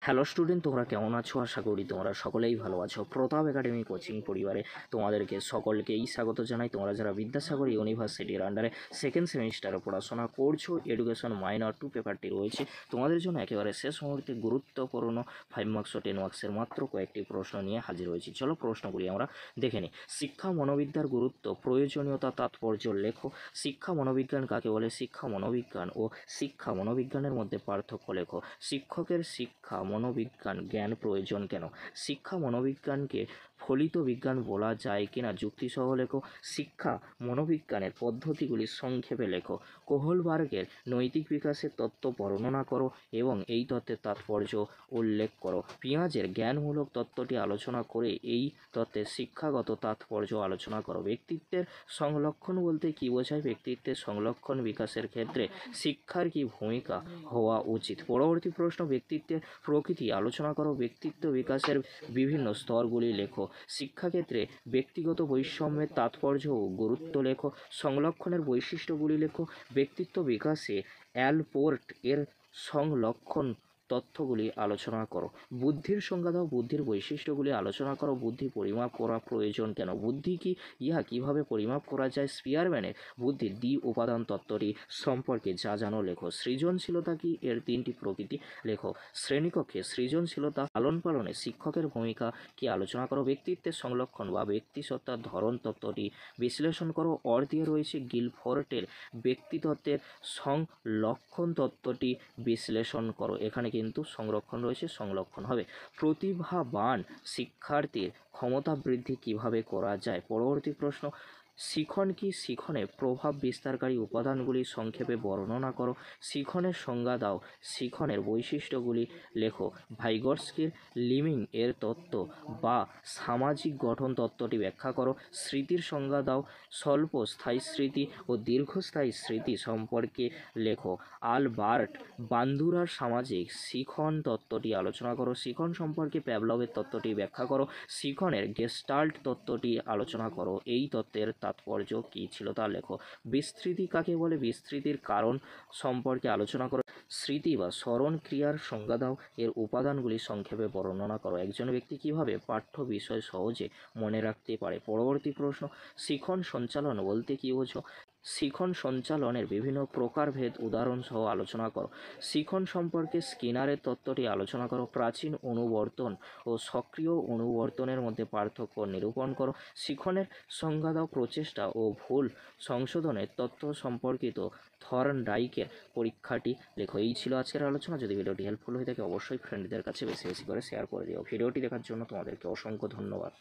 Hello student, তোমরা কেমন আছো? আশা করি তোমরা সকলেই ভালো আছো। প্রতাপ একাডেমি কোচিং পরিবারে তোমাদেরকে সকলকেই স্বাগত জানাই। তোমরা যারা বিদ্যাসাগর ইউনিভার্সিটির আন্ডারে সেকেন্ড সেমিস্টারে পড়াশোনা করছো, এডুকেশন মাইনর 2 পেপারটি রয়েছে তোমাদের জন্য একেবারে শেষ মুহূর্তে গুরুত্বপূর্ণ 5 মার্কস ও 10 মার্কসের মাত্র কয়েকটি প্রশ্ন নিয়ে হাজির হয়েছি। চলো প্রশ্নগুলি আমরা দেখে নিই। শিক্ষা মনোবিদ্যার গুরুত্ব, প্রয়োজনীয়তা, তাৎপর্য লেখো। শিক্ষা মনোবিজ্ঞান কাকে বলে? শিক্ষা মনোবিজ্ঞান ও শিক্ষা মনোবিজ্ঞানের মধ্যে পার্থক্য লেখো। শিক্ষকের শিক্ষা মনোবিজ্ঞান জ্ঞান প্রয়োজন কেন? শিক্ষা মনোবিজ্ঞানকে ফলিত বিজ্ঞান বলা যায় কিনা যুক্তিসহ লেখো। শিক্ষা মনোবিজ্ঞানের পদ্ধতিগুলি সংক্ষেপে লেখো। কোহলবার্গের নৈতিক বিকাশের তত্ত্ব বর্ণনা করো এবং এই তত্ত্বের তাৎপর্য উল্লেখ করো। পিঁয়াজের জ্ঞানমূলক তত্ত্বটি আলোচনা করে এই তত্ত্বের শিক্ষাগত তাৎপর্য আলোচনা করো। ব্যক্তিত্বের সংলক্ষণ বলতে কী বোঝায়? ব্যক্তিত্বের সংলক্ষণ বিকাশের ক্ষেত্রে শিক্ষার কী ভূমিকা হওয়া উচিত? পরবর্তী প্রশ্ন, ব্যক্তিত্বের প্রকৃতি আলোচনা করো। ব্যক্তিত্ব বিকাশের বিভিন্ন স্তরগুলি লেখো। শিক্ষাক্ষেত্রে ব্যক্তিগত বৈষম্যের তাৎপর্য ও গুরুত্ব লেখো। সংলক্ষণের বৈশিষ্ট্যগুলি লেখো। ব্যক্তিত্ব বিকাশে অ্যালপোর্ট এর সংলক্ষণ তথ্যগুলি আলোচনা করো। বুদ্ধির সংজ্ঞা দাও। বুদ্ধির বৈশিষ্ট্যগুলি আলোচনা করো। বুদ্ধি পরিমাপ করা প্রয়োজন কেন? বুদ্ধি কি? ইহা কিভাবে পরিমাপ করা যায়? স্পিয়ারম্যানের বুদ্ধির উপাদান তত্ত্বটি সম্পর্কে যা জানো লেখো। সৃজনশীলতা কি? এর 3টি প্রকৃতি লেখো। শ্রেণীকক্ষে সৃজনশীলতা লালন পালনে শিক্ষকের ভূমিকা কি আলোচনা করো। ব্যক্তিত্বের সংলক্ষণ বা ব্যক্তিসত্তার ধরন তত্ত্বটি বিশ্লেষণ করো। অর দিয়ে রয়েছে গিলফোর্টের ব্যক্তিত্বের সংলক্ষণ তত্ত্বটি বিশ্লেষণ করো। এখানে কিন্তু সংরক্ষণ রয়েছে, সংলক্ষণ হবে। প্রতিভাবান শিক্ষার্থীর ক্ষমতা বৃদ্ধি কিভাবে করা যায়? পরবর্তী প্রশ্ন, শিখন কি? শিখনের প্রভাব বিস্তারকারী উপাদানগুলি সংক্ষেপে বর্ণনা করো। শিখনের সংজ্ঞা দাও। শিখনের বৈশিষ্ট্যগুলি লেখো। ভাইগটস্কির লিমিং এর তত্ত্ব বা সামাজিক গঠন তত্ত্বটি ব্যাখ্যা করো। স্মৃতির সংজ্ঞা দাও। স্বল্প স্থায়ী স্মৃতি ও দীর্ঘস্থায়ী স্মৃতি সম্পর্কে লেখো। আলবার্ট বান্দুরার সামাজিক শিখন তত্ত্বটি আলোচনা করো। শিখন সম্পর্কে প্যাভলভের তত্ত্বটি ব্যাখ্যা করো। শিখনের গেস্টাল্ট তত্ত্বটি আলোচনা করো। এই তত্ত্বের তাৎপর্য কী ছিল তা লেখো। বিস্তৃতি কাকে বলে? বিস্তৃতির কারণ সম্পর্কে আলোচনা করো। স্মৃতি বা স্মরণ ক্রিয়ার সংজ্ঞা দাও। এর উপাদানগুলি সংক্ষেপে বর্ণনা করো। একজন ব্যক্তি কিভাবে পাঠ্য বিষয় সহজে মনে রাখতে পারে? পরবর্তী প্রশ্ন, শিখন সঞ্চালন বলতে কী বোঝো? শিখন সঞ্চালনের বিভিন্ন প্রকারভেদ উদাহরণ সহ আলোচনা করো। শিখন সম্পর্কে স্কিনারের তত্ত্বটি আলোচনা করো। প্রাচীন অনুবর্তন ও সক্রিয় অনুবর্তনের মধ্যে পার্থক্য নিরূপণ করো। শিখনের সংজ্ঞা দাও। প্রচেষ্টা ও ভুল সংশোধনের তত্ত্ব সম্পর্কিত থর্নডাইকের পরীক্ষাটি লেখো। এই ছিল আজকের আলোচনা। যদি ভিডিওটি হেল্পফুল হয়ে থাকে অবশ্যই ফ্রেন্ডদের কাছে বেশি বেশি করে শেয়ার করে দিও। ভিডিওটি দেখার জন্য তোমাদেরকে অসংখ্য ধন্যবাদ।